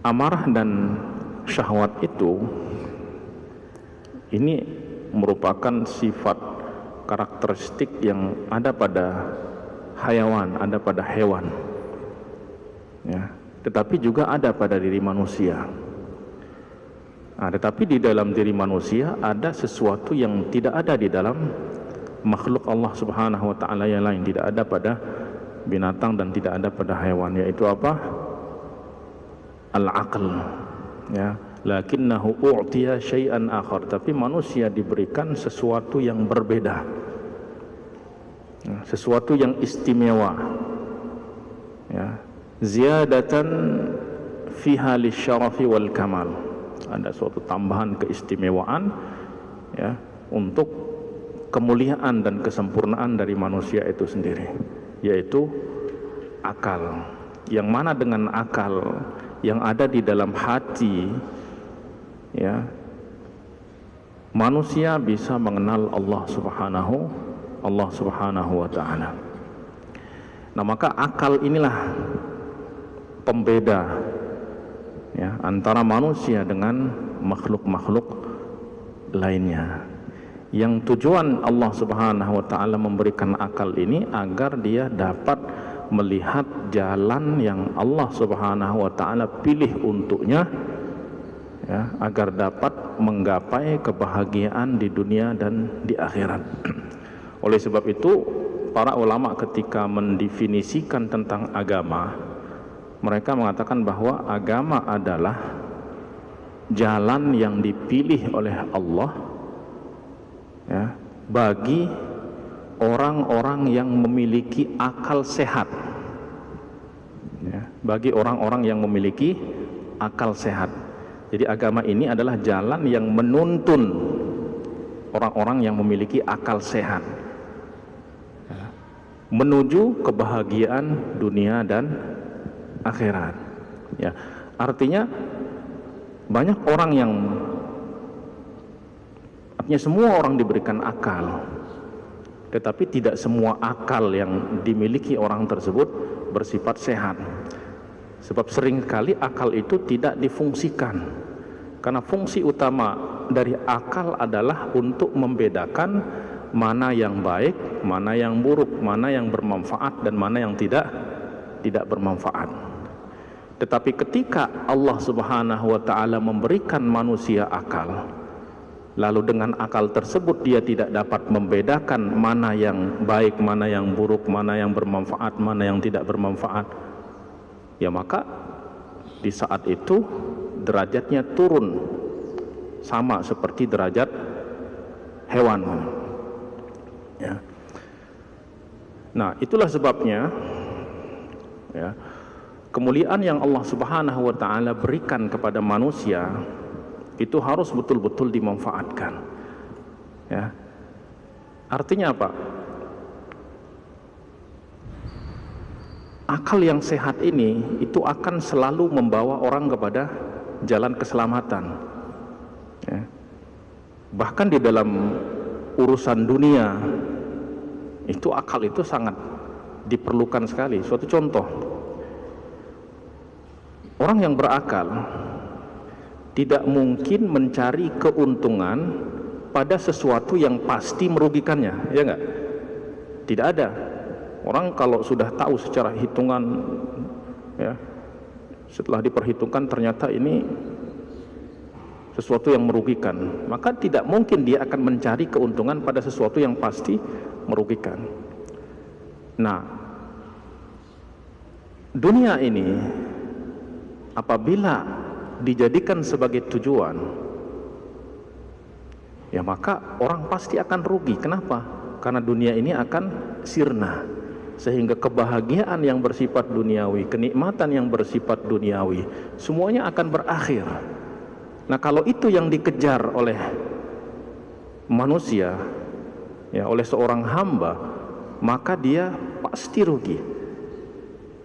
Amarah dan syahwat itu ini merupakan sifat karakteristik yang ada pada hayawan, ada pada hewan, ya. Tetapi juga ada pada diri manusia. Nah, tetapi di dalam diri manusia ada sesuatu yang tidak ada di dalam makhluk Allah Subhanahu wa taala yang lain, tidak ada pada binatang dan tidak ada pada hewan, yaitu apa? Al-aql, ya. Lakinnahu u'tiya syai'an akhar, tapi manusia diberikan sesuatu yang berbeda, sesuatu yang istimewa, ya. Ziyadatan fiha lisyarafi wal kamal, ada suatu tambahan keistimewaan, ya, untuk kemuliaan dan kesempurnaan dari manusia itu sendiri, yaitu akal. Yang mana dengan akal yang ada di dalam hati, ya, manusia bisa mengenal Allah Subhanahu wa taala. Nah, maka akal inilah pembeda, ya, antara manusia dengan makhluk-makhluk lainnya. Yang tujuan Allah Subhanahu wa taala memberikan akal ini agar dia dapat melihat jalan yang Allah Subhanahu wa taala pilih untuknya, ya, agar dapat menggapai kebahagiaan di dunia dan di akhirat. Oleh sebab itu, para ulama ketika mendefinisikan tentang agama, mereka mengatakan bahwa agama adalah jalan yang dipilih oleh Allah, ya, bagi orang-orang yang memiliki akal sehat, ya, bagi orang-orang yang memiliki akal sehat. Jadi agama ini adalah jalan yang menuntun orang-orang yang memiliki akal sehat, ya, menuju kebahagiaan dunia dan akhirat, ya. Artinya banyak orang yang, artinya semua orang diberikan akal, tetapi tidak semua akal yang dimiliki orang tersebut bersifat sehat. Sebab seringkali akal itu tidak difungsikan, karena fungsi utama dari akal adalah untuk membedakan mana yang baik, mana yang buruk, mana yang bermanfaat dan mana yang tidak bermanfaat. Tetapi ketika Allah Subhanahu wa taala memberikan manusia akal, lalu dengan akal tersebut dia tidak dapat membedakan mana yang baik, mana yang buruk, mana yang bermanfaat, mana yang tidak bermanfaat, ya, maka di saat itu derajatnya turun sama seperti derajat hewan, ya. Nah, itulah sebabnya, ya, kemuliaan yang Allah Subhanahu wa taala berikan kepada manusia itu harus betul-betul dimanfaatkan, ya. Artinya apa? Akal yang sehat ini itu akan selalu membawa orang kepada jalan keselamatan, ya. Bahkan di dalam urusan dunia itu akal itu sangat diperlukan sekali. Suatu contoh, orang yang berakal tidak mungkin mencari keuntungan pada sesuatu yang pasti merugikannya, ya enggak? Tidak ada. Orang kalau sudah tahu secara hitungan, ya, setelah diperhitungkan ternyata ini sesuatu yang merugikan, maka tidak mungkin dia akan mencari keuntungan pada sesuatu yang pasti merugikan. Nah, dunia ini apabila dijadikan sebagai tujuan, ya, maka orang pasti akan rugi. Kenapa? Karena dunia ini akan sirna, sehingga kebahagiaan yang bersifat duniawi, kenikmatan yang bersifat duniawi, semuanya akan berakhir. Nah, kalau itu yang dikejar oleh manusia, ya, oleh seorang hamba, maka dia pasti rugi,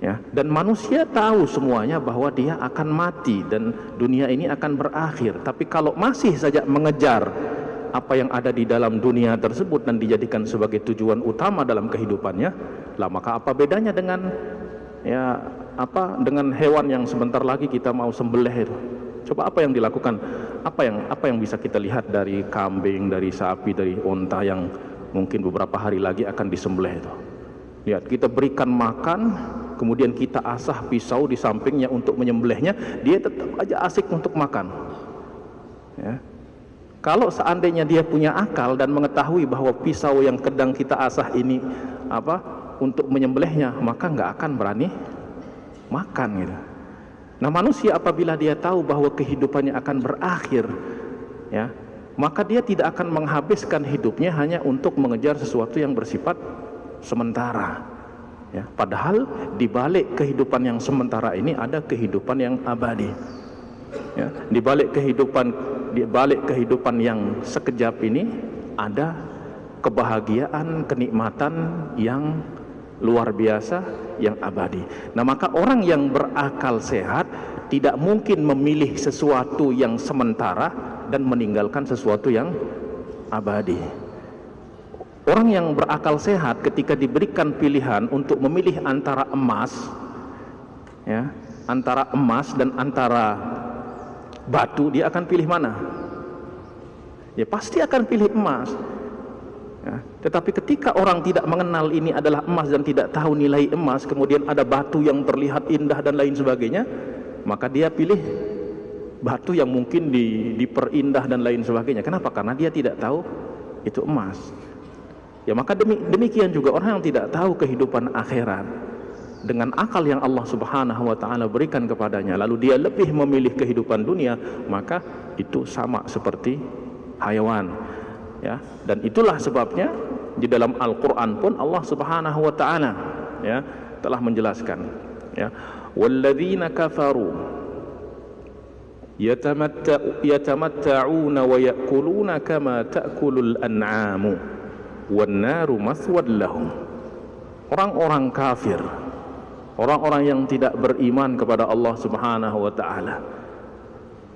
ya. Dan manusia tahu semuanya bahwa dia akan mati dan dunia ini akan berakhir. Tapi kalau masih saja mengejar apa yang ada di dalam dunia tersebut dan dijadikan sebagai tujuan utama dalam kehidupannya, lah maka apa bedanya dengan, ya, dengan hewan yang sebentar lagi kita mau sembelih itu. Coba apa yang dilakukan? Apa yang bisa kita lihat dari kambing, dari sapi, dari unta yang mungkin beberapa hari lagi akan disembelih itu. Lihat, kita berikan makan, kemudian kita asah pisau di sampingnya untuk menyembelihnya, dia tetap aja asik untuk makan. Ya. Kalau seandainya dia punya akal dan mengetahui bahwa pisau yang sedang kita asah ini untuk menyembelihnya, maka nggak akan berani makan gitu. Nah, manusia apabila dia tahu bahwa kehidupannya akan berakhir, ya, maka dia tidak akan menghabiskan hidupnya hanya untuk mengejar sesuatu yang bersifat sementara. Ya, padahal di balik kehidupan yang sementara ini ada kehidupan yang abadi. Ya, di balik kehidupan yang sekejap ini ada kebahagiaan, kenikmatan yang luar biasa, yang abadi. Nah, maka orang yang berakal sehat tidak mungkin memilih sesuatu yang sementara dan meninggalkan sesuatu yang abadi. Orang yang berakal sehat ketika diberikan pilihan untuk memilih antara emas, ya, antara emas dan antara batu, dia akan pilih mana? Ya pasti akan pilih emas. Ya, tetapi ketika orang tidak mengenal ini adalah emas dan tidak tahu nilai emas, kemudian ada batu yang terlihat indah dan lain sebagainya, maka dia pilih batu yang mungkin diperindah dan lain sebagainya. Kenapa? Karena dia tidak tahu itu emas. Ya, maka demikian juga orang yang tidak tahu kehidupan akhirat, dengan akal yang Allah Subhanahu wa taala berikan kepadanya, lalu dia lebih memilih kehidupan dunia, maka itu sama seperti hayawan. Ya, dan itulah sebabnya di dalam Al-Qur'an pun Allah Subhanahu wa taala, ya, telah menjelaskan, ya, walladzina kafaru yatamatta'una wa ya'kuluna kama ta'kulul an'amu wan naru mathwad lahum. Orang-orang kafir, orang-orang yang tidak beriman kepada Allah Subhanahu wa taala,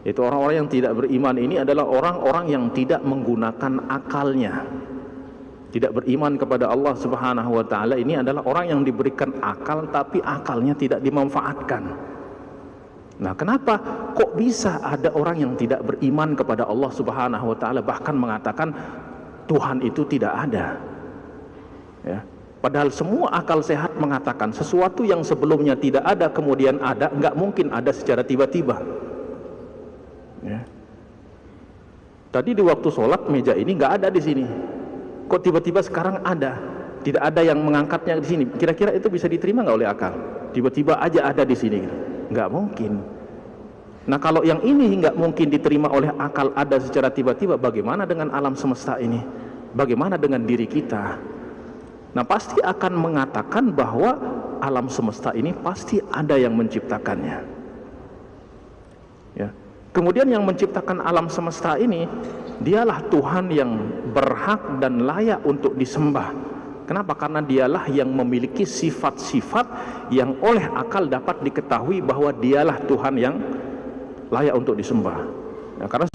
itu orang-orang yang tidak beriman ini adalah orang-orang yang tidak menggunakan akalnya. Tidak beriman kepada Allah Subhanahu wa taala ini adalah orang yang diberikan akal tapi akalnya tidak dimanfaatkan. Nah, kenapa kok bisa ada orang yang tidak beriman kepada Allah Subhanahu wa taala bahkan mengatakan Tuhan itu tidak ada? Ya. Padahal semua akal sehat mengatakan sesuatu yang sebelumnya tidak ada kemudian ada, nggak mungkin ada secara tiba-tiba. Ya. Tadi di waktu sholat meja ini nggak ada di sini, kok tiba-tiba sekarang ada? Tidak ada yang mengangkatnya di sini. Kira-kira itu bisa diterima nggak oleh akal? Tiba-tiba aja ada di sini, nggak mungkin. Nah, kalau yang ini nggak mungkin diterima oleh akal ada secara tiba-tiba, bagaimana dengan alam semesta ini? Bagaimana dengan diri kita? Nah, pasti akan mengatakan bahwa alam semesta ini pasti ada yang menciptakannya. Ya. Kemudian yang menciptakan alam semesta ini, dialah Tuhan yang berhak dan layak untuk disembah. Kenapa? Karena dialah yang memiliki sifat-sifat yang oleh akal dapat diketahui bahwa dialah Tuhan yang layak untuk disembah. Nah, karena